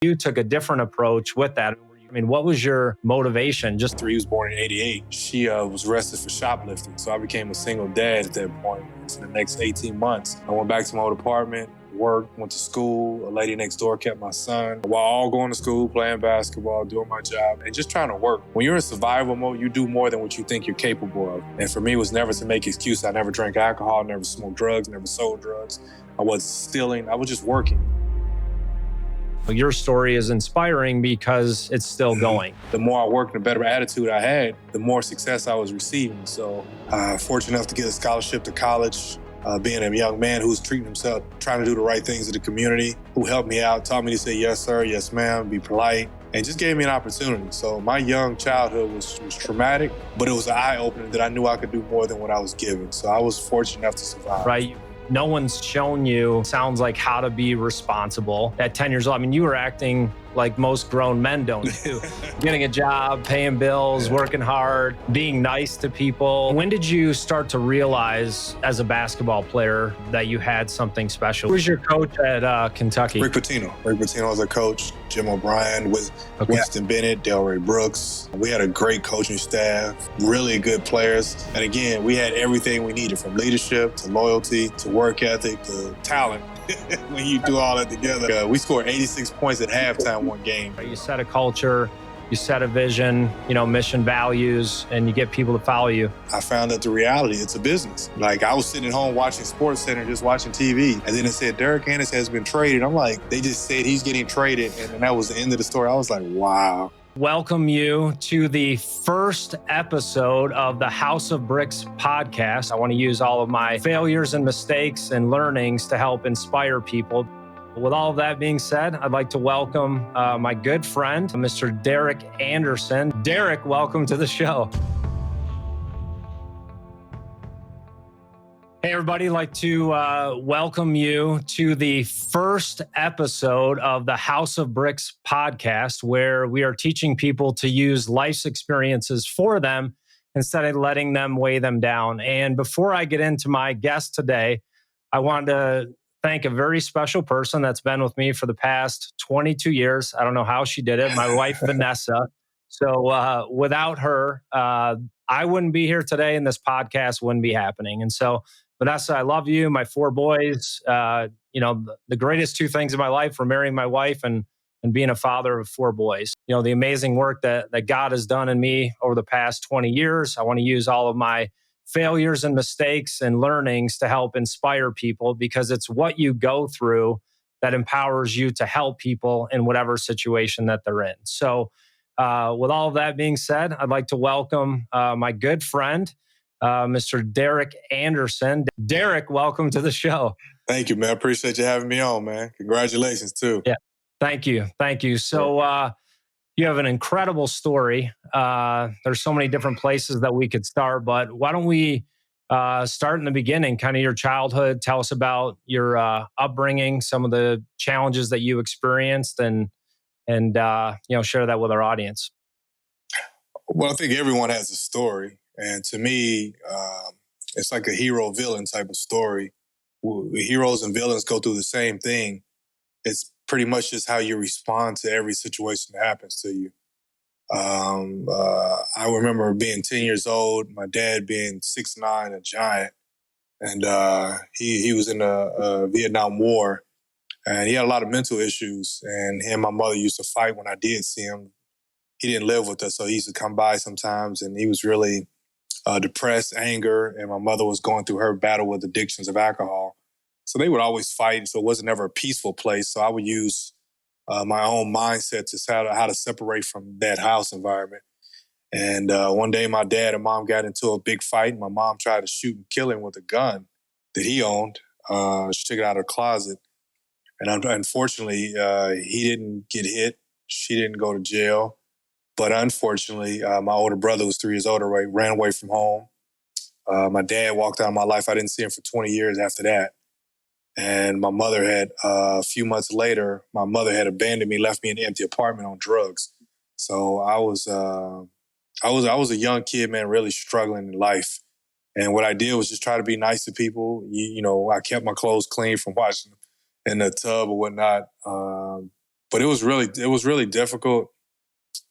You took a different approach with that. I mean, what was your motivation? He was born in 88. She was arrested for shoplifting. So I became a single dad at that point. For the next 18 months, I went back to my old apartment, worked, went to school. A lady next door kept my son while all going to school, playing basketball, doing my job, and just trying to work. When you're in survival mode, you do more than what you think you're capable of. And for me, it was never to make excuses. I never drank alcohol, never smoked drugs, never sold drugs. I wasn't stealing. I was just working. Your story is inspiring because it's still going. The more I worked and the better attitude I had, the more success I was receiving. So fortunate enough to get a scholarship to college, being a young man who's treating himself, trying to do the right things in the community, who helped me out, taught me to say yes, sir, yes, ma'am, be polite, and just gave me an opportunity. So my young childhood was traumatic, but it was an eye-opener that I knew I could do more than what I was given. So I was fortunate enough to survive. Right. No one's shown you, sounds like, how to be responsible at 10 years old. I mean, you were acting like most grown men don't do. Getting a job, paying bills, working hard, being nice to people. When did you start to realize as a basketball player that you had something special? Who was your coach at Kentucky? Rick Pitino. Rick Pitino was our coach. Jim O'Brien, Winston Bennett, Delray Brooks. We had a great coaching staff, really good players. And again, we had everything we needed, from leadership to loyalty to work ethic to talent. When you do all that together, we scored 86 points at halftime one game. You set a culture, you set a vision, mission, values, and you get people to follow you. I found that the reality, it's a business. Like, I was sitting at home watching Sports Center, just watching TV, and then it said Derek Ennis has been traded. I'm like, they just said he's getting traded, and then that was the end of the story. I was like, wow. Welcome you to the first episode of the House of Bricks podcast. I want to use all of my failures and mistakes and learnings to help inspire people. With all of that being said, I'd like to welcome my good friend, Mr. Derek Anderson. Derek, welcome to the show. Hey, everybody, I'd like to welcome you to the first episode of the House of Bricks podcast, where we are teaching people to use life's experiences for them instead of letting them weigh them down. And before I get into my guest today, I wanted to thank a very special person that's been with me for the past 22 years. I don't know how she did it, my wife, Vanessa. So without her, I wouldn't be here today, and this podcast wouldn't be happening. And so, Vanessa, I love you, my 4 boys. The greatest 2 things in my life were marrying my wife and being a father of 4 boys. The amazing work that God has done in me over the past 20 years. I want to use all of my failures and mistakes and learnings to help inspire people, because it's what you go through that empowers you to help people in whatever situation that they're in. So with all of that being said, I'd like to welcome my good friend, Mr. Derek Anderson. Derek, welcome to the show. Thank you, man. I appreciate you having me on, man. Congratulations, too. Yeah, thank you. So you have an incredible story. There's so many different places that we could start, but why don't we start in the beginning, kind of your childhood. Tell us about your upbringing, some of the challenges that you experienced, and share that with our audience. Well, I think everyone has a story. And to me, it's like a hero-villain type of story. Heroes and villains go through the same thing. It's pretty much just how you respond to every situation that happens to you. I remember being 10 years old, my dad being 6'9", a giant. And he was in the Vietnam War. And he had a lot of mental issues. And him and my mother used to fight when I did see him. He didn't live with us, so he used to come by sometimes. And he was really depressed, anger, and my mother was going through her battle with addictions of alcohol. So they would always fight, so it wasn't ever a peaceful place. So I would use my own mindset to how to separate from that house environment. And one day my dad and mom got into a big fight. My mom tried to shoot and kill him with a gun that he owned. She took it out of her closet. And unfortunately, he didn't get hit. She didn't go to jail. But unfortunately, my older brother, who was 3 years older, ran away from home. My dad walked out of my life. I didn't see him for 20 years after that. And my mother had, a few months later, my mother had abandoned me, left me in an empty apartment on drugs. So I was a young kid, man, really struggling in life. And what I did was just try to be nice to people. I kept my clothes clean from washing them in the tub or whatnot. But it was really difficult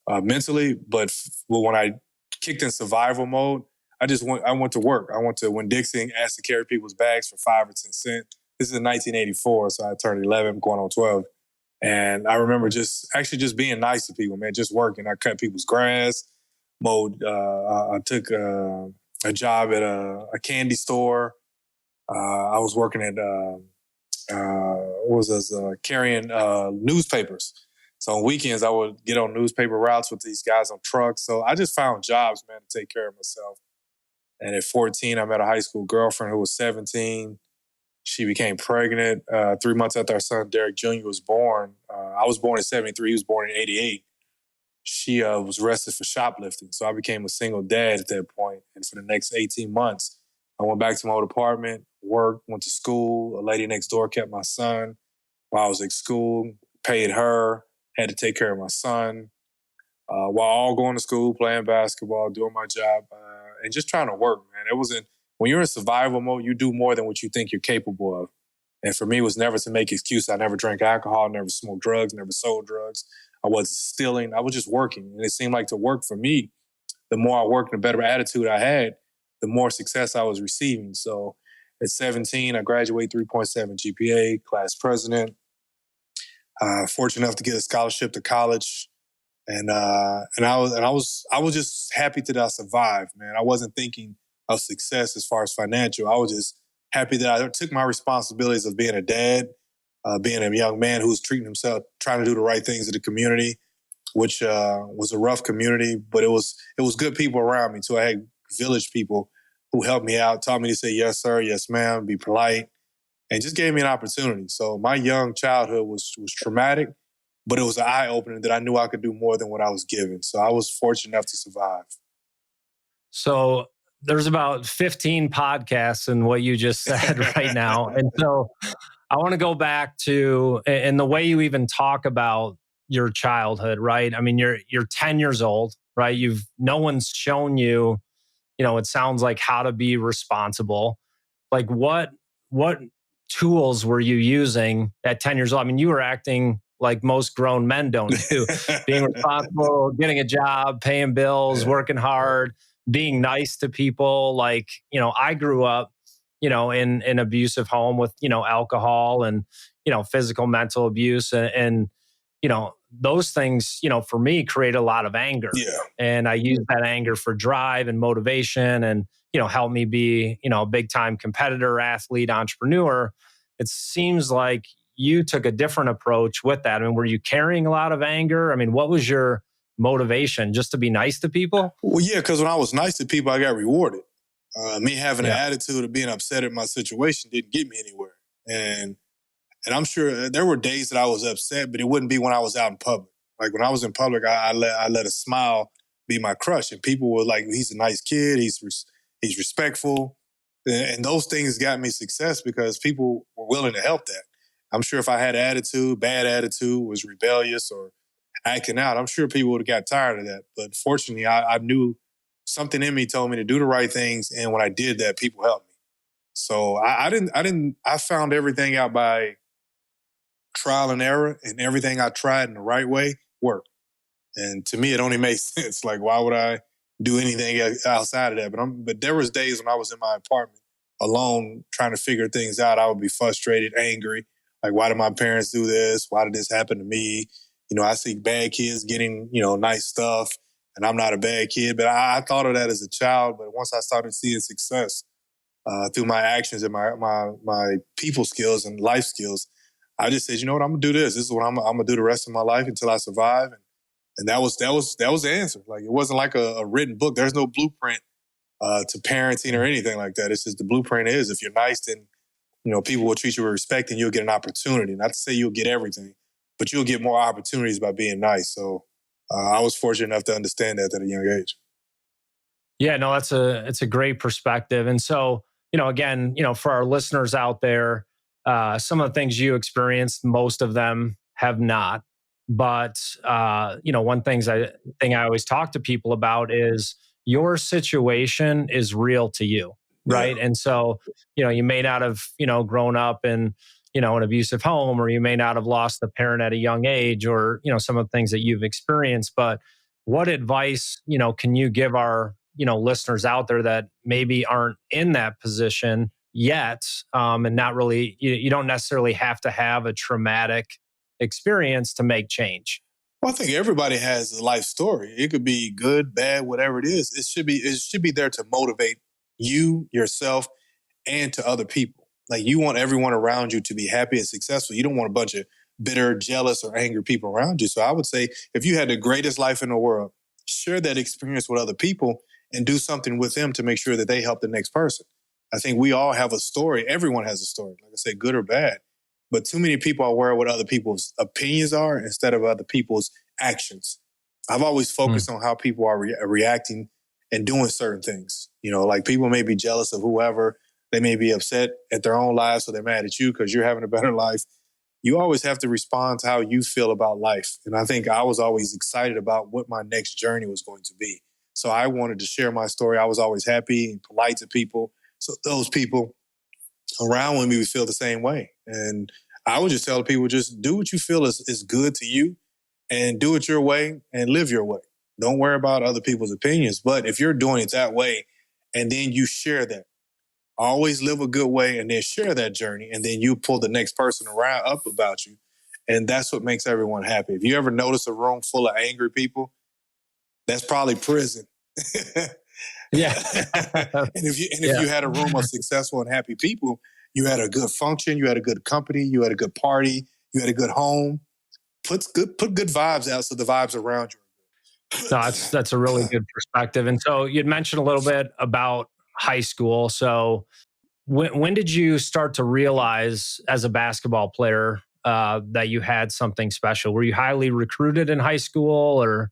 mentally. But when I kicked in survival mode, I went to work. I went to Winn-Dixie and asked to carry people's bags for 5 or 10 cents. This is in 1984, so I turned 11, going on 12. And I remember just being nice to people, man, just working. I cut people's grass, mowed. I took a job at a candy store. I was working at carrying newspapers. So on weekends, I would get on newspaper routes with these guys on trucks. So I just found jobs, man, to take care of myself. And at 14, I met a high school girlfriend who was 17. She became pregnant 3 months after our son, Derek Jr. was born. I was born in 73. He was born in 88. She was arrested for shoplifting. So I became a single dad at that point. And for the next 18 months, I went back to my old apartment, worked, went to school. A lady next door kept my son while I was at school, paid her, had to take care of my son while all going to school, playing basketball, doing my job, and just trying to work, man. When you're in survival mode, you do more than what you think you're capable of. And for me, it was never to make excuses. I never drank alcohol, never smoked drugs, never sold drugs. I wasn't stealing. I was just working. And it seemed like to work for me, the more I worked and the better attitude I had, the more success I was receiving. So at 17, I graduated 3.7 GPA, class president. Fortunate enough to get a scholarship to college. And I was just happy that I survived, man. I wasn't thinking of success as far as financial. I was just happy that I took my responsibilities of being a dad, being a young man who was treating himself, trying to do the right things in the community, which was a rough community, but it was good people around me too. I had village people who helped me out, taught me to say yes, sir, yes, ma'am, be polite, and just gave me an opportunity. So my young childhood was traumatic, but it was an eye-opener that I knew I could do more than what I was given. So I was fortunate enough to survive. So there's about 15 podcasts in what you just said right now. And so I want to go back to, and the way you even talk about your childhood, right? I mean, you're 10 years old, right? No one's shown you, it sounds like how to be responsible. Like what tools were you using at 10 years old? I mean, you were acting like most grown men don't do, being responsible, getting a job, paying bills, working hard, being nice to people. Like, I grew up, in an abusive home with, alcohol and, physical, mental abuse. And those things, for me, create a lot of anger. Yeah. And I use that anger for drive and motivation and, help me be, a big time competitor, athlete, entrepreneur. It seems like you took a different approach with that. I mean, were you carrying a lot of anger? I mean, what was your motivation? Just to be nice to people? Well, yeah, because when I was nice to people, I got rewarded. Me having an attitude of being upset at my situation didn't get me anywhere. And I'm sure there were days that I was upset, but it wouldn't be when I was out in public. Like when I was in public, I let a smile be my crush. And people were like, he's a nice kid. He's respectful. And those things got me success because people were willing to help that. I'm sure if I had bad attitude, was rebellious or acting out, I'm sure people would have got tired of that. But fortunately, I knew something in me told me to do the right things. And when I did that, people helped me. So I found everything out by trial and error, and everything I tried in the right way worked. And to me, it only made sense. Like, why would I do anything outside of that? But there was days when I was in my apartment alone trying to figure things out. I would be frustrated, angry. Like, why did my parents do this? Why did this happen to me? I see bad kids getting, nice stuff, and I'm not a bad kid. But I thought of that as a child. But once I started seeing success through my actions and my people skills and life skills, I just said, you know what, I'm gonna do this. This is what I'm gonna do the rest of my life until I survive. And that was the answer. Like, it wasn't like a written book. There's no blueprint to parenting or anything like that. It's just the blueprint is if you're nice, then people will treat you with respect and you'll get an opportunity. Not to say you'll get everything, but you'll get more opportunities by being nice. So I was fortunate enough to understand that at a young age. Yeah, no, it's a great perspective. And so, again, for our listeners out there, some of the things you experienced, most of them have not. But, one thing I always talk to people about is your situation is real to you. Right. Yeah. And so, you may not have, grown up in, an abusive home, or you may not have lost a parent at a young age, or, some of the things that you've experienced. But what advice, can you give our, listeners out there that maybe aren't in that position yet, and not really, you don't necessarily have to have a traumatic experience to make change? Well, I think everybody has a life story. It could be good, bad, whatever it is. It should be there to motivate you, yourself, and to other people. Like, you want everyone around you to be happy and successful. You don't want a bunch of bitter, jealous, or angry people around you. So I would say, if you had the greatest life in the world, share that experience with other people and do something with them to make sure that they help the next person. I think we all have a story. Everyone has a story, like I said, good or bad. But too many people are aware of what other people's opinions are instead of other people's actions. I've always focused on how people are reacting and doing certain things. Like, people may be jealous of whoever. They may be upset at their own lives, so they're mad at you because you're having a better life. You always have to respond to how you feel about life. And I think I was always excited about what my next journey was going to be. So I wanted to share my story. I was always happy and polite to people. So those people around with me would feel the same way. And I would just tell people, just do what you feel is good to you, and do it your way and live your way. Don't worry about other people's opinions. But if you're doing it that way and then you share that, always live a good way and then share that journey, and then you pull the next person around up about you. And that's what makes everyone happy. If you ever notice a room full of angry people, that's probably prison. Yeah. and if you had a room of successful and happy people, you had a good function, you had a good company, you had a good party, you had a good home. Put good vibes out so the vibes around you are good. No, that's a really good perspective. And so you'd mentioned a little bit about high school. So when did you start to realize as a basketball player that you had something special? Were you highly recruited in high school, or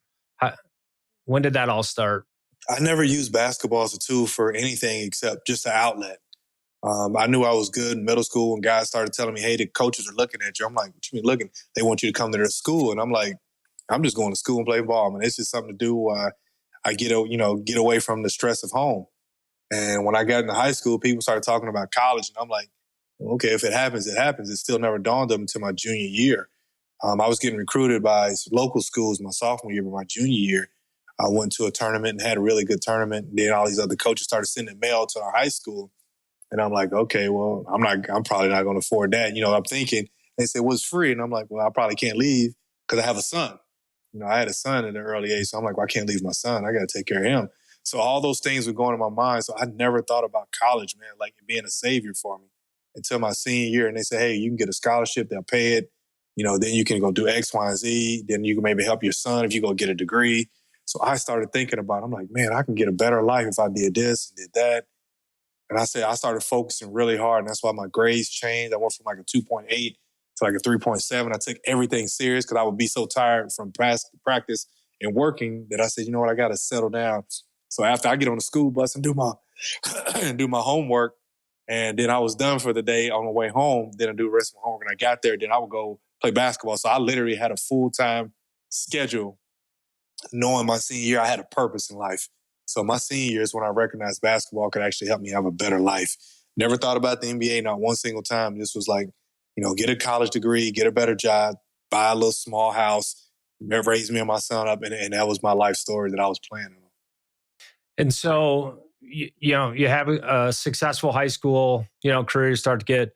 when did that all start? I never used basketball as a tool for anything except just an outlet. I knew I was good in middle school when guys started telling me, hey, the coaches are looking at you. I'm like, what you mean looking? They want you to come to their school. And I'm like, I'm just going to school and play ball. I mean, it's just something to do while I get away from the stress of home. And when I got into high school, people started talking about college. And I'm like, okay, if it happens, it happens. It still never dawned on me until my junior year. I was getting recruited by local schools my sophomore year, but my junior year, I went to a tournament and had a really good tournament. And then all these other coaches started sending mail to our high school. And I'm like, okay, well, I'm probably not going to afford that. I'm thinking, they said, well, it's free. And I'm like, well, I probably can't leave because I have a son. I had a son at an early age. So I'm like, well, I can't leave my son. I got to take care of him. So all those things were going in my mind. So I never thought about college, man, like being a savior for me until my senior year. And they said, hey, you can get a scholarship. They'll pay it. Then you can go do X, Y, and Z. Then you can maybe help your son if you go get a degree. So I started thinking about it. I'm like, man, I can get a better life if I did this and did that. And I started focusing really hard. And that's why my grades changed. I went from like a 2.8 to like a 3.7. I took everything serious because I would be so tired from practice and working that I said, you know what, I got to settle down. So after I get on the school bus and do my homework, and then I was done for the day on the way home, then I do the rest of my homework. And I got there, then I would go play basketball. So I literally had a full-time schedule. Knowing my senior year, I had a purpose in life. So my senior year is when I recognized basketball could actually help me have a better life. Never thought about the NBA, not one single time. This was like, get a college degree, get a better job, buy a little small house, raise me and my son up. And that was my life story that I was planning on. And so, you have a successful high school, career. You start to get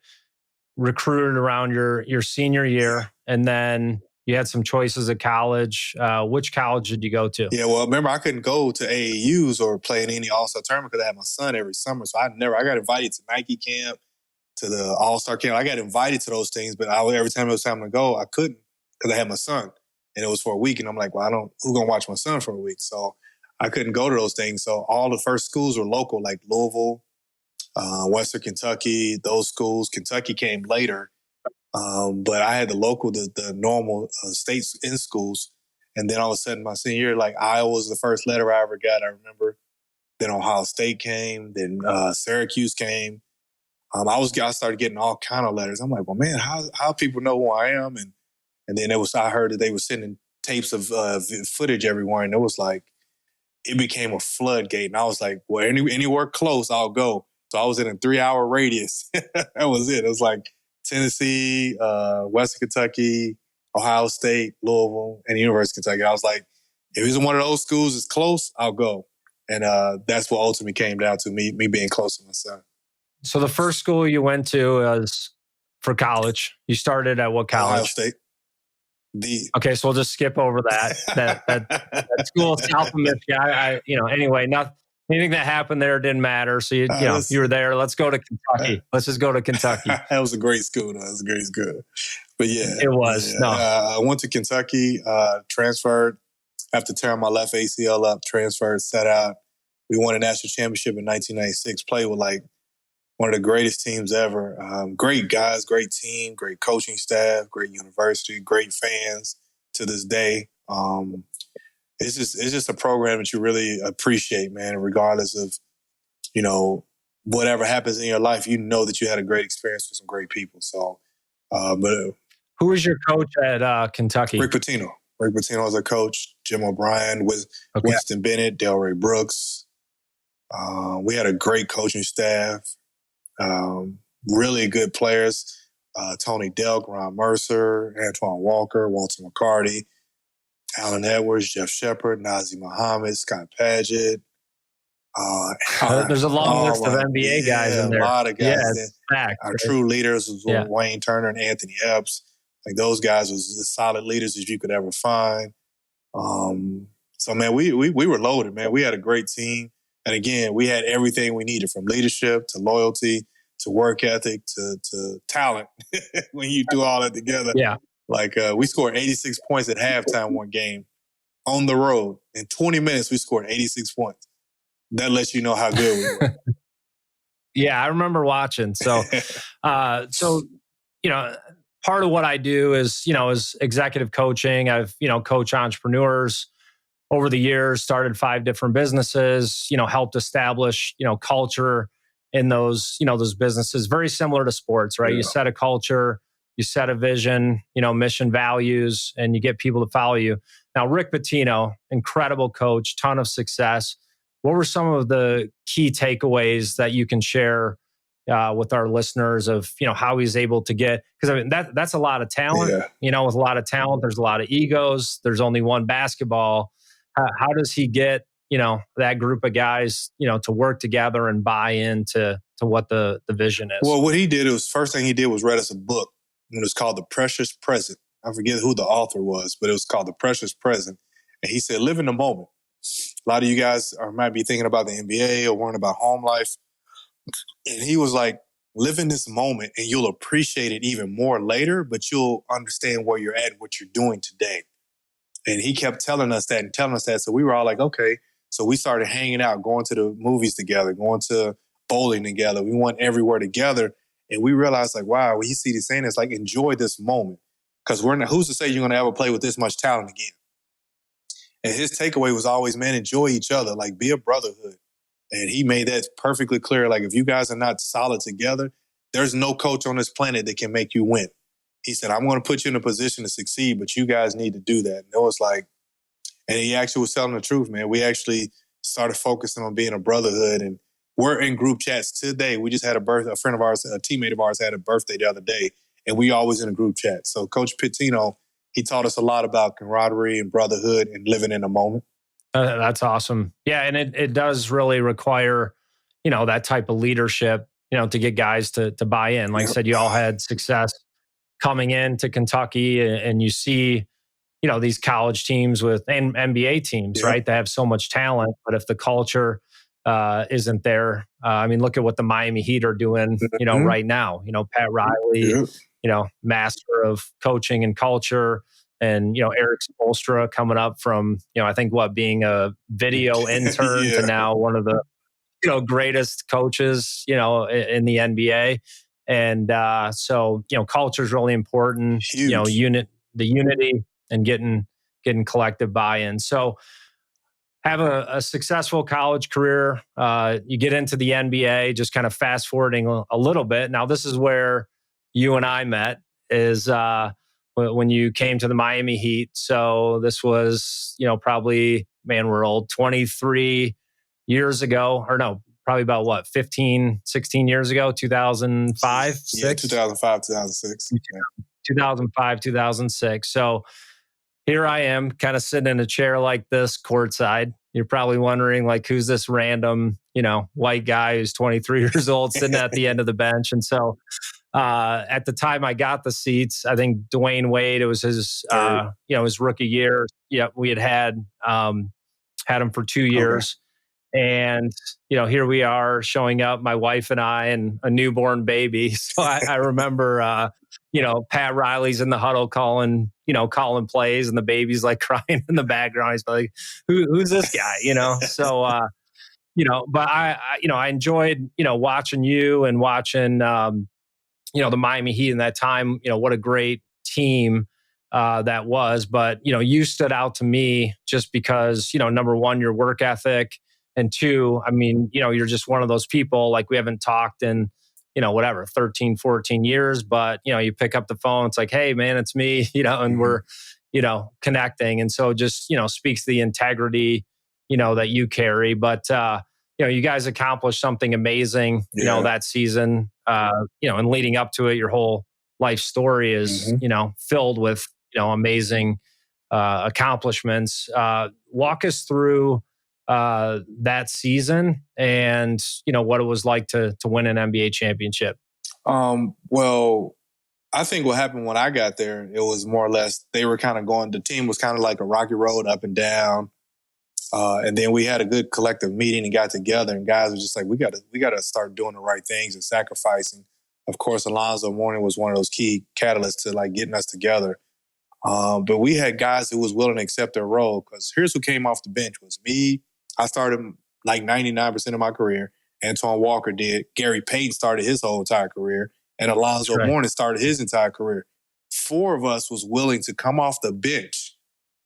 recruited around your senior year. And then you had some choices at college. Which college did you go to? Yeah, well, remember, I couldn't go to AAUs or play in any All-Star tournament because I had my son every summer. So I got invited to Nike camp, to the All-Star camp. I got invited to those things, but every time it was time to go, I couldn't because I had my son. And it was for a week. And I'm like, well, who's going to watch my son for a week? So I couldn't go to those things. So all the first schools were local, like Louisville, Western Kentucky, those schools. Kentucky came later. But I had the normal states in schools. And then all of a sudden, my senior year, like Iowa was the first letter I ever got, I remember. Then Ohio State came. Then Syracuse came. I started getting all kind of letters. I'm like, well, man, how people know who I am? And then I heard that they were sending tapes of footage everywhere. And it became a floodgate. And I was like, well, anywhere close, I'll go. So I was in a 3-hour radius. That was it. It was like Tennessee, Western Kentucky, Ohio State, Louisville, and the University of Kentucky. I was like, if it's one of those schools that's close, I'll go. And that's what ultimately came down to me being close to my son. So the first school you went to was for college. You started at what college? Ohio State. Okay, so we'll just skip over that school south of Michigan. Anyway, anything that happened there didn't matter. So you were there. Let's go to Kentucky. Let's just go to Kentucky. That was a great school. That was a great school. But yeah, it was. Yeah. No, I went to Kentucky. Transferred after tearing my left ACL up. Transferred, set out. We won a national championship in 1996. Played with like one of the greatest teams ever. Great guys, great team, great coaching staff, great university, great fans to this day. It's just a program that you really appreciate, man, regardless of, whatever happens in your life, you know that you had a great experience with some great people. So, but who was your coach at Kentucky? Rick Pitino. Rick Pitino was our coach. Jim O'Brien with Winston Bennett, Delray Brooks. We had a great coaching staff. Really good players. Tony Delk, Ron Mercer, Antoine Walker, Walter McCarty, Alan Edwards, Jeff Shepard, Nazi Muhammad, Scott Padgett. There's a long list of NBA guys in there. A lot of guys. Yeah, fact, our true leaders was Wayne Turner and Anthony Epps. Like those guys was as solid leaders as you could ever find. So man, we were loaded, man. We had a great team. And again, we had everything we needed, from leadership to loyalty to work ethic to talent. When you do all that together, like we scored 86 points at halftime one game on the road. In 20 minutes, we scored 86 points. That lets you know how good we were. Yeah, I remember watching. So, part of what I do is executive coaching. I've coached entrepreneurs over the years, started 5 different businesses, helped establish, culture in those businesses, very similar to sports, right? Yeah. You set a culture, you set a vision, mission, values, and you get people to follow you. Now, Rick Pitino, incredible coach, ton of success. What were some of the key takeaways that you can share with our listeners of, how he's able to get, because that's a lot of talent, with a lot of talent, there's a lot of egos, there's only one basketball. How does he get, that group of guys, to work together and buy into what the vision is? Well, what he did first thing he did was read us a book. It was called The Precious Present. I forget who the author was, but it was called The Precious Present. And he said, live in the moment. A lot of you guys might be thinking about the NBA or worrying about home life. And he was like, live in this moment and you'll appreciate it even more later, but you'll understand where you're at, what you're doing today. And he kept telling us that. So we were all like, okay. So we started hanging out, going to the movies together, going to bowling together. We went everywhere together. And we realized, like, wow, when you see this saying, it's like, enjoy this moment. Because who's to say you're going to ever play with this much talent again? And his takeaway was always, man, enjoy each other. Like, be a brotherhood. And he made that perfectly clear. Like, if you guys are not solid together, there's no coach on this planet that can make you win. He said, I'm going to put you in a position to succeed, but you guys need to do that. And it was like, and he actually was telling the truth, man. We actually started focusing on being a brotherhood, and we're in group chats today. We just had a friend of ours, a teammate of ours had a birthday the other day, and we always in a group chat. So Coach Pitino, he taught us a lot about camaraderie and brotherhood and living in the moment. That's awesome. Yeah, and it does really require, that type of leadership, to get guys to buy in. Like I said, you all had success coming into Kentucky, and you see, these college teams and NBA teams, right? They have so much talent, but if the culture isn't there, look at what the Miami Heat are doing, right now. Pat Riley, master of coaching and culture, and Eric Spoelstra coming up from I think being a video intern to now one of the greatest coaches in the NBA. And so culture is really important. Huge. The unity and getting collective buy-in. So have a successful college career. You get into the NBA. Just kind of fast forwarding a little bit. Now this is where you and I met. Is when you came to the Miami Heat. So this was, probably, man, we're old, 23 years ago, or no, probably about what, 15, 16 years ago, 2005, Yeah, 6? 2005, 2006. Yeah. 2005, 2006. So here I am kind of sitting in a chair like this courtside. You're probably wondering, like, who's this random, white guy who's 23 years old sitting at the end of the bench? And so at the time I got the seats, I think Dwayne Wade, it was his, his rookie year. Yeah, we had him for 2 years. And, here we are showing up, my wife and I, and a newborn baby. So I remember, Pat Riley's in the huddle calling plays, and the baby's like crying in the background. He's like, who's this guy? So, but I enjoyed, watching you and watching, the Miami Heat in that time. What a great team that was. But, you stood out to me just because, number one, your work ethic. And two, I mean, you're just one of those people, like, we haven't talked in, 13, 14 years, but, you pick up the phone, it's like, hey man, it's me, and we're, connecting. And so just, speaks to the integrity, that you carry. But, you guys accomplished something amazing, that season, and leading up to it, your whole life story is, filled with, amazing accomplishments. Walk us through that season and, what it was like to win an NBA championship. Well, I think what happened when I got there, it was more or less, they were kind of the team was kind of like a rocky road up and down. And then we had a good collective meeting and got together, and guys were just like, we got to start doing the right things and sacrificing. Of course, Alonzo Mourning was one of those key catalysts to like getting us together. But we had guys who was willing to accept their role, because here's who came off the bench was me. I started like 99% of my career. Antoine Walker did. Gary Payton started his whole entire career. And Alonzo Mourning started his entire career. 4 of us was willing to come off the bench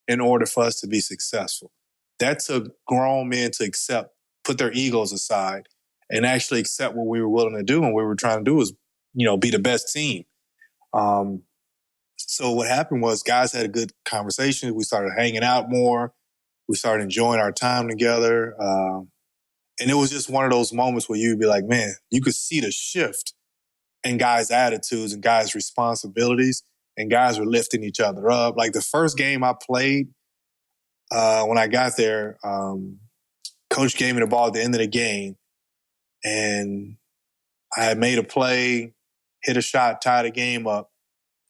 in order for us to be successful. That took grown men to put their egos aside and actually accept what we were willing to do. And what we were trying to do was, be the best team. So what happened was guys had a good conversation. We started hanging out more. We started enjoying our time together. And it was just one of those moments where you'd be like, man, you could see the shift in guys' attitudes and guys' responsibilities, and guys were lifting each other up. Like the first game I played, when I got there, coach gave me the ball at the end of the game, and I had made a play, hit a shot, tied the game up.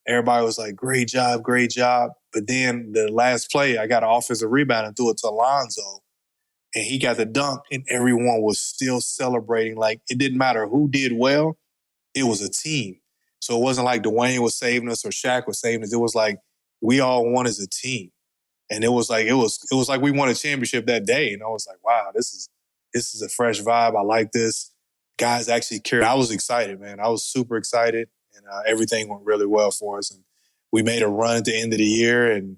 Everybody was like, great job, great job. But then the last play, I got an offensive rebound and threw it to Alonzo, and he got the dunk, and everyone was still celebrating. Like, it didn't matter who did well. It was a team. So it wasn't like Dwayne was saving us or Shaq was saving us. It was like we all won as a team. And it was like we won a championship that day. And I was like, wow, this is a fresh vibe. I like this. Guys actually cared. I was excited, man. I was super excited, and everything went really well for us. And we made a run at the end of the year, and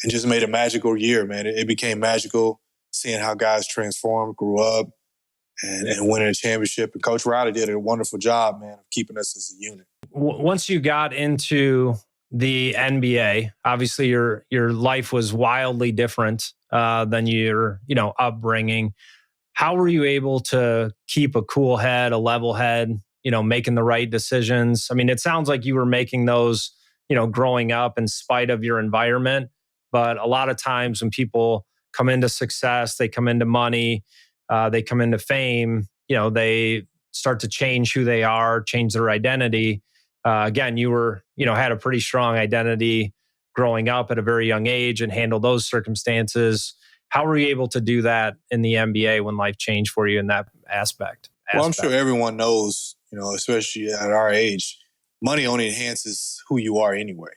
just made a magical year, man. It became magical seeing how guys transformed, grew up, and winning a championship. And Coach Riley did a wonderful job, man, of keeping us as a unit. Once you got into the NBA, obviously your life was wildly different than your upbringing. How were you able to keep a cool head, a level head, making the right decisions? I mean, it sounds like you were making those, growing up in spite of your environment. But a lot of times when people come into success, they come into money, they come into fame, they start to change who they are, change their identity. Again, you were, had a pretty strong identity growing up at a very young age and handle those circumstances. How were you able to do that in the NBA when life changed for you in that aspect? Well, I'm sure everyone knows, especially at our age, money only enhances who you are anyway.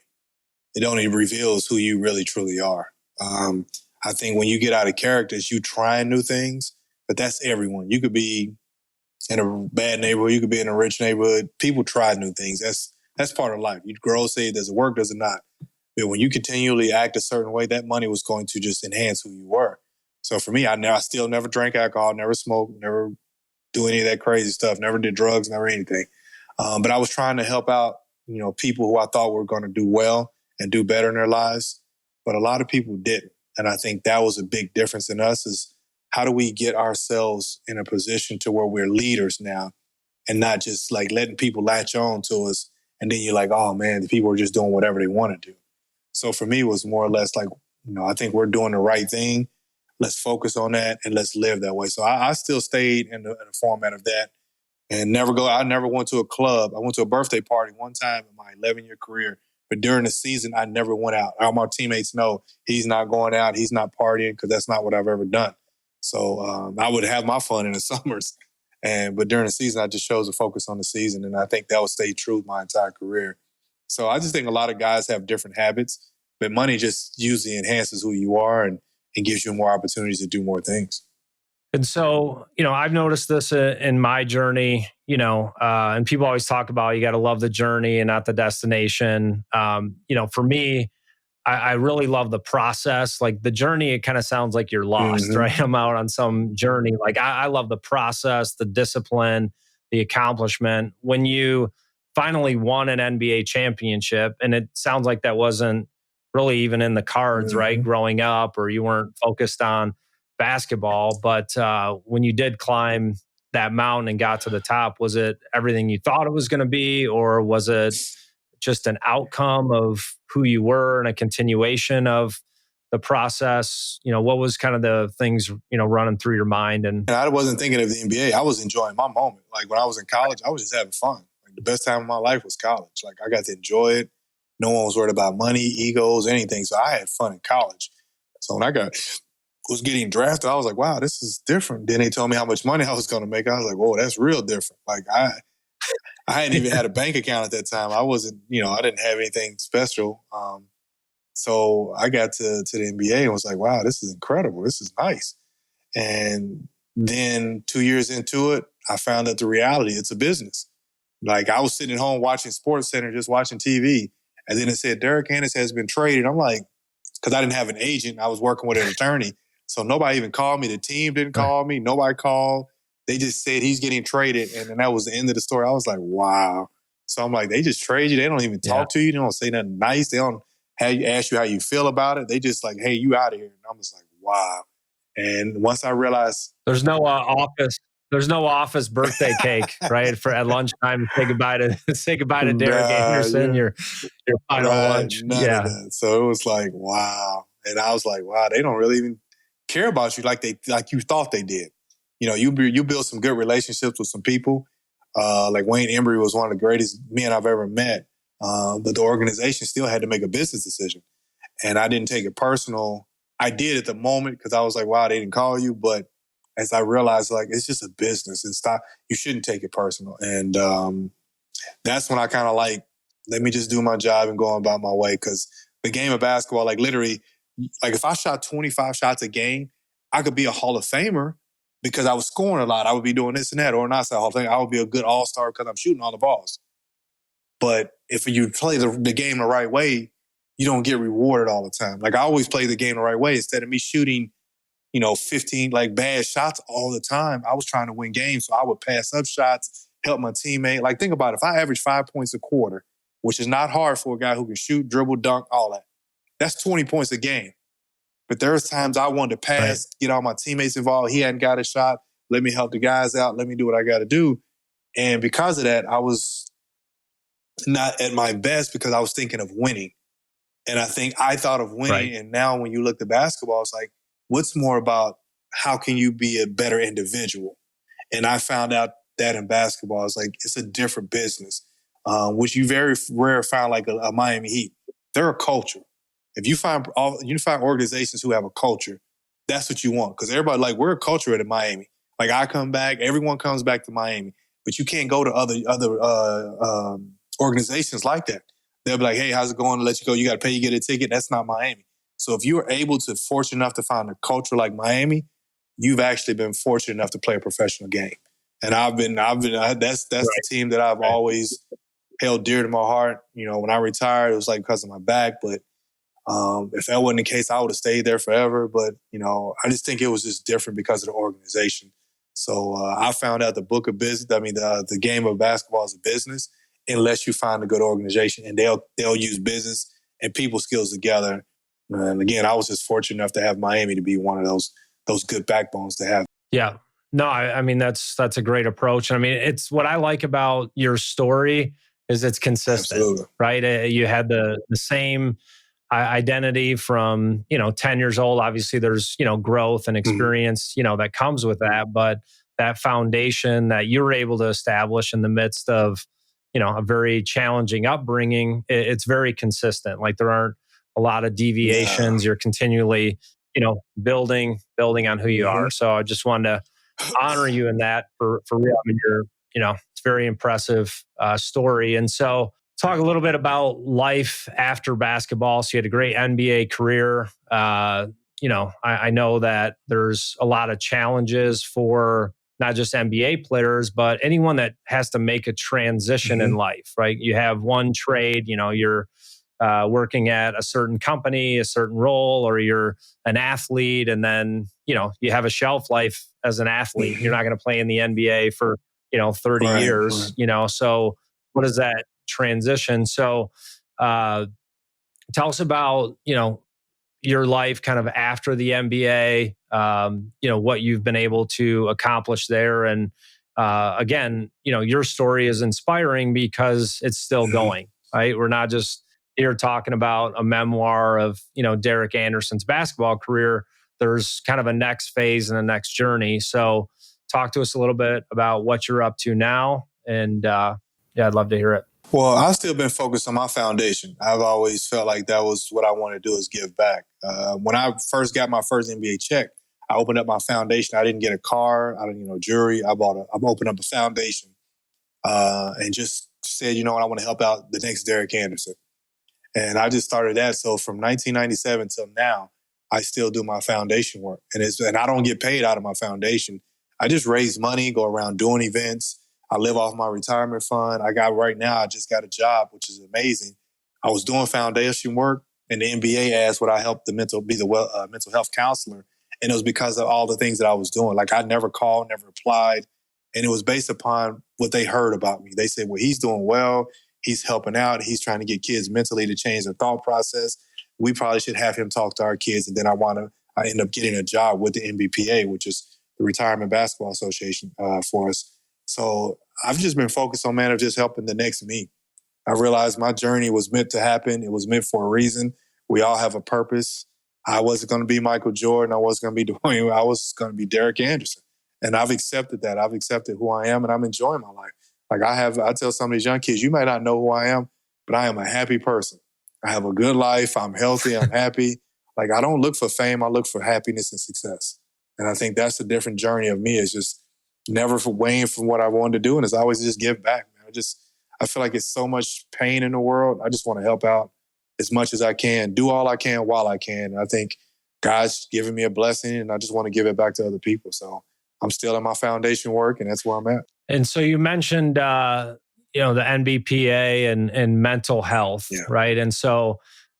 It only reveals who you really, truly are. I think when you get out of characters, you try new things, but that's everyone. You could be in a bad neighborhood, you could be in a rich neighborhood. People try new things. That's part of life. You grow, say, does it work, does it not? But when you continually act a certain way, that money was going to just enhance who you were. So for me, I still never drank alcohol, never smoked, never do any of that crazy stuff, never did drugs, never anything. But I was trying to help out, people who I thought were going to do well and do better in their lives. But a lot of people didn't. And I think that was a big difference in us is how do we get ourselves in a position to where we're leaders now and not just like letting people latch on to us. And then you're like, oh man, the people are just doing whatever they want to do. So for me, it was more or less like, I think we're doing the right thing. Let's focus on that and let's live that way. So I still stayed in the format of that and I never went to a club. I went to a birthday party one time in my 11-year career, but during the season, I never went out. All my teammates know he's not going out. He's not partying because that's not what I've ever done. So I would have my fun in the summers. But during the season, I just chose to focus on the season. And I think that will stay true my entire career. So I just think a lot of guys have different habits, but money just usually enhances who you are and gives you more opportunities to do more things. And so, I've noticed this in my journey, and people always talk about you got to love the journey and not the destination. For me, I really love the process. Like the journey, it kind of sounds like you're lost, right? I'm out on some journey. Like I love the process, the discipline, the accomplishment. When you finally won an NBA championship, and it sounds like that wasn't really even in the cards, right? Growing up, or you weren't focused on basketball. But when you did climb that mountain and got to the top, was it everything you thought it was going to be, or was it just an outcome of who you were and a continuation of the process? What was kind of the things, running through your mind? And I wasn't thinking of the NBA. I was enjoying my moment. Like when I was in college, I was just having fun. Like the best time of my life was college. Like I got to enjoy it. No one was worried about money, egos, anything. So I had fun in college. So when I was getting drafted, I was like, wow, this is different. Then they told me how much money I was going to make. I was like, whoa, that's real different. Like I hadn't even had a bank account at that time. I wasn't, I didn't have anything special. So I got to the NBA and was like, wow, this is incredible. This is nice. And then 2 years into it, I found out the reality, it's a business. Like I was sitting at home watching SportsCenter, just watching TV. And then it said, Derek Ennis has been traded. I'm like, because I didn't have an agent. I was working with an attorney. So nobody even called me. The team didn't call me. Nobody called. They just said he's getting traded. And then that was the end of the story. I was like, wow. So I'm like, they just trade you. They don't even talk to you. They don't say nothing nice. They don't ask you how you feel about it. They just like, hey, you out of here. And I'm just like, wow. And once I realized there's no office birthday cake, right? For at lunchtime, say goodbye to Derek Anderson, your final lunch. None of that. So it was like, wow. And I was like, wow, they don't really even care about you like you thought they did. You build some good relationships with some people. Like Wayne Embry was one of the greatest men I've ever met. But the organization still had to make a business decision. And I didn't take it personal. I did at the moment because I was like, wow, they didn't call you. But as I realized, like, it's just a business and you shouldn't take it personal. And that's when I kind of like, let me just do my job and go about my way. Because the game of basketball, like literally, like if I shot 25 shots a game, I could be a Hall of Famer because I was scoring a lot. I would be doing this and that, or not say Hall of Famer. I would be a good all-star because I'm shooting all the balls. But if you play the game the right way, you don't get rewarded all the time. Like I always play the game the right way. Instead of me shooting, 15 like bad shots all the time, I was trying to win games. So I would pass up shots, help my teammate. Like think about it. If I average 5 points a quarter, which is not hard for a guy who can shoot, dribble, dunk, all that, that's 20 points a game. But there's times I wanted to pass, get all my teammates involved. He hadn't got a shot. Let me help the guys out. Let me do what I got to do. And because of that, I was not at my best because I was thinking of winning. And I think I thought of winning. Right. And now when you look at basketball, it's like, what's more about how can you be a better individual? And I found out that in basketball, it's like, it's a different business, which you very rare find like a Miami Heat. They're a culture. If you find organizations who have a culture, that's what you want. Because everybody, like, we're a culture at Miami. Like, I come back, everyone comes back to Miami. But you can't go to other organizations like that. They'll be like, hey, how's it going? To let you go. You got to pay, you get a ticket. That's not Miami. So if you're fortunate enough to find a culture like Miami, you've actually been fortunate enough to play a professional game. And that's the team that I've always held dear to my heart. When I retired, it was like because of my back. But if that wasn't the case, I would have stayed there forever. But, I just think it was just different because of the organization. So I found out the book of business, the game of basketball is a business unless you find a good organization, and they'll use business and people skills together. And again, I was just fortunate enough to have Miami to be one of those those good backbones to have. Yeah. No, I mean, that's a great approach. And I mean, it's what I like about your story is it's consistent, Absolutely. right? You had the same identity from, 10 years old. Obviously there's, growth and experience, that comes with that. But that foundation that you were able to establish in the midst of, a very challenging upbringing, it's very consistent. Like there aren't a lot of deviations. You're continually, building on who you are. So I just wanted to honor you in that for real. I mean, it's very impressive story. And so talk a little bit about life after basketball. So you had a great NBA career. I know that there's a lot of challenges for not just NBA players, but anyone that has to make a transition in life, right? You have one trade, you're working at a certain company, a certain role, or you're an athlete, and then, you have a shelf life as an athlete. You're not going to play in the NBA for, 30 years, so what is that transition? So tell us about, your life kind of after the NBA, what you've been able to accomplish there. And again, your story is inspiring because it's still going, right? We're not just here talking about a memoir of, Derek Anderson's basketball career. There's kind of a next phase and a next journey. So talk to us a little bit about what you're up to now. And I'd love to hear it. Well, I've still been focused on my foundation. I've always felt like that was what I want to do, is give back. When I first got my first NBA check, I opened up my foundation. I didn't get a car. I didn't, jewelry. I opened up a foundation and just said, I want to help out the next Derek Anderson. And I just started that. So from 1997 till now, I still do my foundation work. And I don't get paid out of my foundation. I just raise money, go around doing events. I live off my retirement fund. Right now, I just got a job, which is amazing. I was doing foundation work, and the NBA asked would I help be the mental health counselor. And it was because of all the things that I was doing. Like I never called, never applied. And it was based upon what they heard about me. They said, well, he's doing well. He's helping out. He's trying to get kids mentally to change their thought process. We probably should have him talk to our kids. And then I end up getting a job with the NBPA, which is the Retirement Basketball Association for us. So I've just been focused on, of just helping the next me. I realized my journey was meant to happen. It was meant for a reason. We all have a purpose. I wasn't going to be Michael Jordan. I wasn't going to be Dwayne. I was going to be Derek Anderson. And I've accepted that. I've accepted who I am, and I'm enjoying my life. Like I tell some of these young kids, you might not know who I am, but I am a happy person. I have a good life. I'm healthy. I'm happy. Like I don't look for fame. I look for happiness and success. And I think that's a different journey of me. It's just never weighing from what I wanted to do. And it's always just give back, man. I feel like it's so much pain in the world. I just want to help out as much as I can, do all I can while I can. And I think God's given me a blessing, and I just want to give it back to other people. So I'm still in my foundation work, and that's where I'm at. And so you mentioned, the NBPA and mental health, right? And so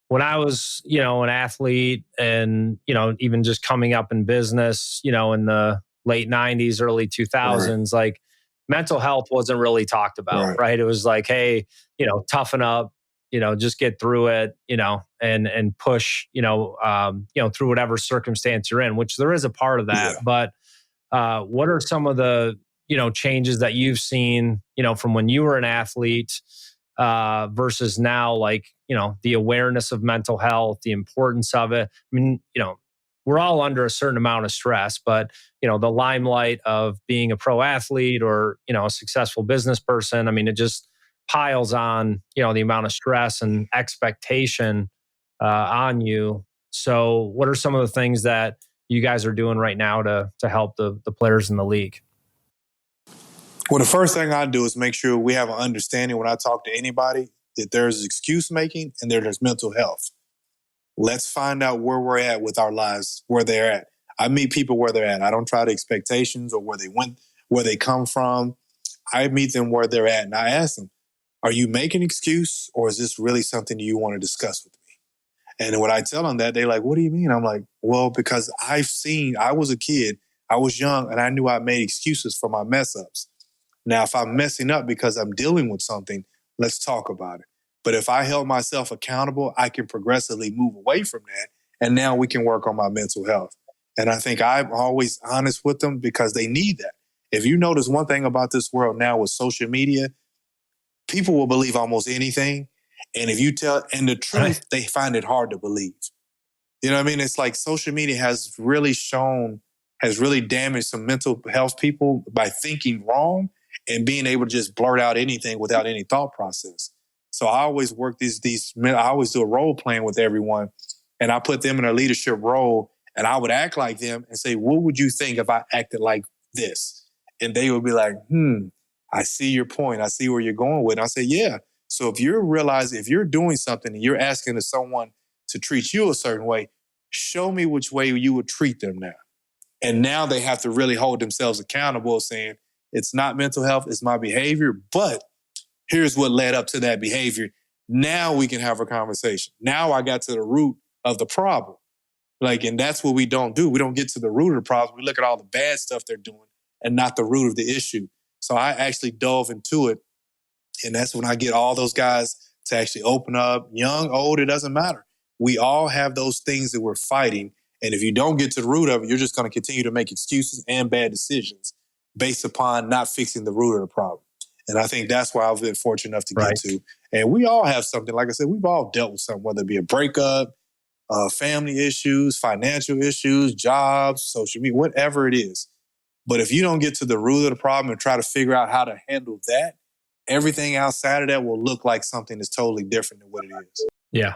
when I was, an athlete and, even just coming up in business, in the late 90s, early 2000s, like mental health wasn't really talked about, right? It was like, hey, toughen up, just get through it, and push, through whatever circumstance you're in, which there is a part of that. But what are some of the, changes that you've seen, from when you were an athlete versus now, like, the awareness of mental health, the importance of it? I mean, we're all under a certain amount of stress, but, the limelight of being a pro athlete or, a successful business person, I mean, it just piles on, the amount of stress and expectation on you. So what are some of the things that you guys are doing right now to help the players in the league? Well, the first thing I do is make sure we have an understanding when I talk to anybody that there's excuse making and there's mental health. Let's find out where we're at with our lives, where they're at. I meet people where they're at. I don't try to expectations or where they went, where they come from. I meet them where they're at, and I ask them, are you making an excuse, or is this really something you want to discuss with me? And when I tell them that, they're like, what do you mean? I'm like, well, because I was a kid, I was young, and I knew I made excuses for my mess ups. Now, if I'm messing up because I'm dealing with something, let's talk about it. But if I held myself accountable, I can progressively move away from that. And now we can work on my mental health. And I think I'm always honest with them because they need that. If you notice one thing about this world now with social media, people will believe almost anything. And if you tell, and the truth, they find it hard to believe. You know what I mean? It's like social media has really damaged some mental health people by thinking wrong and being able to just blurt out anything without any thought process. So I always work I always do a role playing with everyone, and I put them in a leadership role, and I would act like them and say, what would you think if I acted like this? And they would be like, I see your point. I see where you're going with it. And I say, yeah. So if you're doing something and you're asking someone to treat you a certain way, show me which way you would treat them now. And now they have to really hold themselves accountable, saying, it's not mental health, it's my behavior, but here's what led up to that behavior. Now we can have a conversation. Now I got to the root of the problem. And that's what we don't do. We don't get to the root of the problem. We look at all the bad stuff they're doing and not the root of the issue. So I actually dove into it. And that's when I get all those guys to actually open up, young, old, it doesn't matter. We all have those things that we're fighting. And if you don't get to the root of it, you're just going to continue to make excuses and bad decisions based upon not fixing the root of the problem. And I think that's why I've been fortunate enough to get to. And we all have something. Like I said, we've all dealt with something, whether it be a breakup, family issues, financial issues, jobs, social media, whatever it is. But if you don't get to the root of the problem and try to figure out how to handle that, everything outside of that will look like something that's totally different than what it is. Yeah.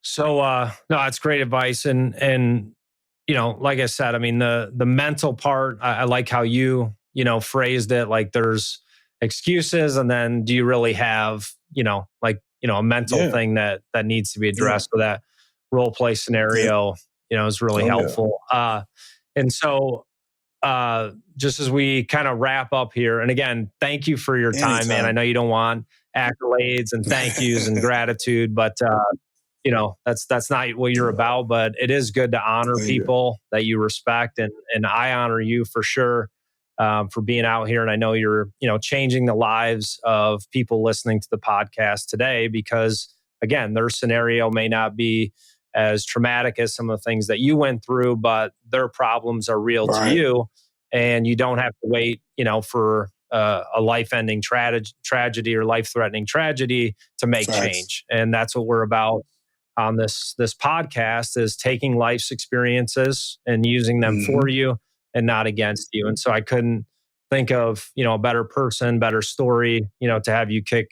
So, no, it's great advice. And, like I said, I mean, the mental part, I like how you phrased it. Like there's excuses, and then do you really have, a mental thing that needs to be addressed. So that role play scenario, is really helpful. And so, just as we kind of wrap up here, and again, thank you for your time, man. I know you don't want accolades and thank yous and gratitude, but that's not what you're about. But it is good to honor people that you respect, and I honor you for sure for being out here. And I know you're changing the lives of people listening to the podcast today, because again, their scenario may not be as traumatic as some of the things that you went through, but their problems are real to you. And you don't have to wait, for a life-ending tragedy or life-threatening tragedy to make change. And that's what we're about on this podcast, is taking life's experiences and using them for you and not against you. And so I couldn't think of, a better person, better story, to have you kick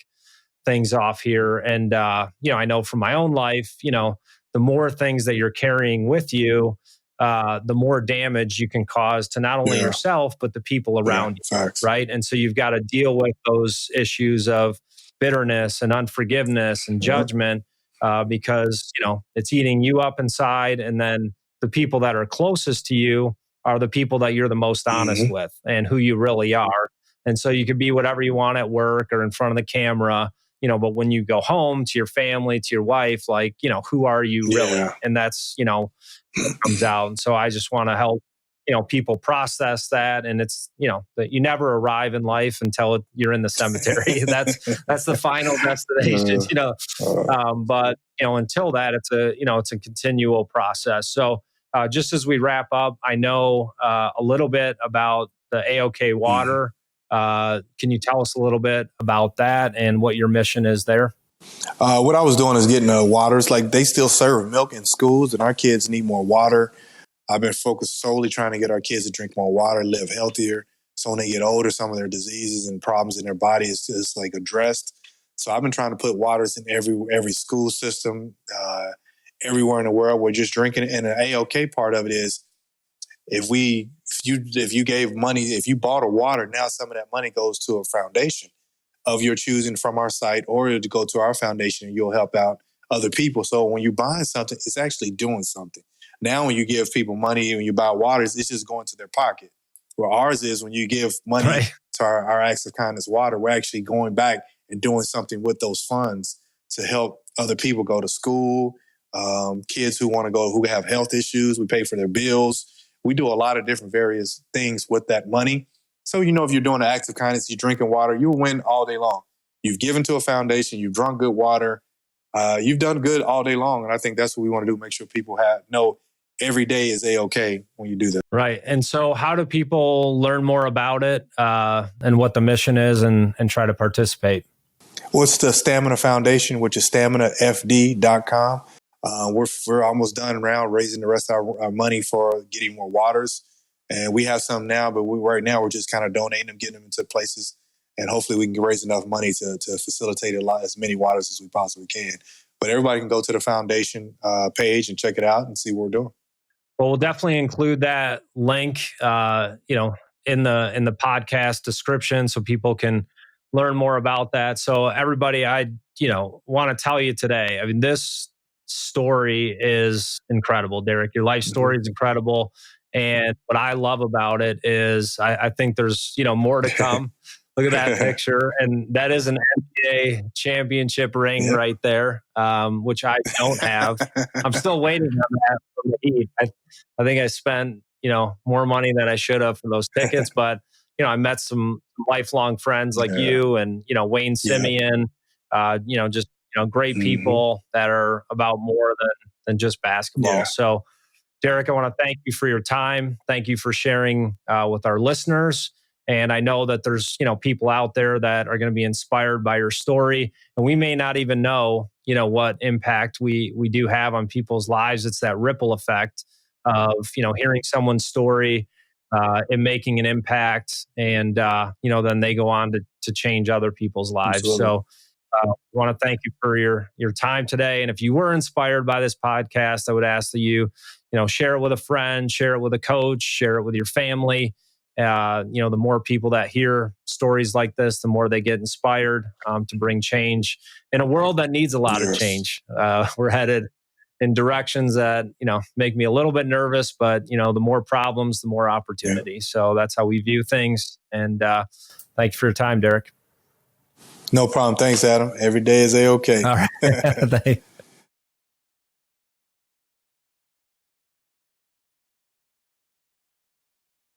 things off here. And, I know from my own life, the more things that you're carrying with you, the more damage you can cause to not only yourself, but the people around you. Right. And so you've got to deal with those issues of bitterness and unforgiveness and judgment, because, it's eating you up inside. And then the people that are closest to you are the people that you're the most honest with and who you really are. And so you could be whatever you want at work or in front of the camera, but when you go home to your family, to your wife, who are you really? And that's, what comes out. And so I just want to help, people process that. And it's, that you never arrive in life until you're in the cemetery. that's the final destination, but, until that, it's a continual process. So just as we wrap up, I know a little bit about the AOK water. Can you tell us a little bit about that and what your mission is there? What I was doing is getting waters. Like they still serve milk in schools, and our kids need more water. I've been focused solely trying to get our kids to drink more water, live healthier. So when they get older, some of their diseases and problems in their body is addressed. So I've been trying to put waters in every school system, everywhere in the world. We're just drinking it. And the AOK part of it is, if you gave money, if you bought a water, now some of that money goes to a foundation of your choosing from our site, or to go to our foundation, and you'll help out other people. So when you're buying something, it's actually doing something. Now, when you give people money, when you buy waters, it's just going to their pocket. Where ours is, when you give money to our Acts of Kindness water, we're actually going back and doing something with those funds to help other people go to school, kids who want to go, who have health issues. We pay for their bills. We do a lot of different various things with that money. So, if you're doing an act of kindness, you're drinking water, you'll win all day long. You've given to a foundation, you've drunk good water, you've done good all day long. And I think that's what we want to do, make sure people know every day is A-okay when you do that. Right. And so how do people learn more about it and what the mission is and try to participate? Well, it's the Stamina Foundation, which is staminafd.com. We're almost done around raising the rest of our money for getting more waters. And we have some now, but right now we're just kind of donating them, getting them into places. And hopefully we can raise enough money to facilitate as many waters as we possibly can. But everybody can go to the foundation page and check it out and see what we're doing. Well, we'll definitely include that link, in the podcast description so people can learn more about that. So everybody, I want to tell you today, I mean, this story is incredible, Derek. Your life story is incredible. And what I love about it is I think there's, more to come. Look at that picture. And that is an NBA championship ring right there, which I don't have. I'm still waiting on that from the Heat. I think I spent, more money than I should have for those tickets. But, I met some lifelong friends like you and, Wayne Simeon, just, great people that are about more than just basketball. Yeah. So, Derek, I want to thank you for your time. Thank you for sharing with our listeners. And I know that there's, people out there that are going to be inspired by your story. And we may not even know, what impact we do have on people's lives. It's that ripple effect of, hearing someone's story and making an impact. And, then they go on to change other people's lives. Absolutely. So I want to thank you for your time today. And if you were inspired by this podcast, I would ask that you, share it with a friend, share it with a coach, share it with your family. The more people that hear stories like this, the more they get inspired to bring change in a world that needs a lot of change. We're headed in directions that, make me a little bit nervous, but, the more problems, the more opportunity. Yeah. So that's how we view things. And thank you for your time, Derek. No problem. Thanks, Adam. Every day is A-okay. All right.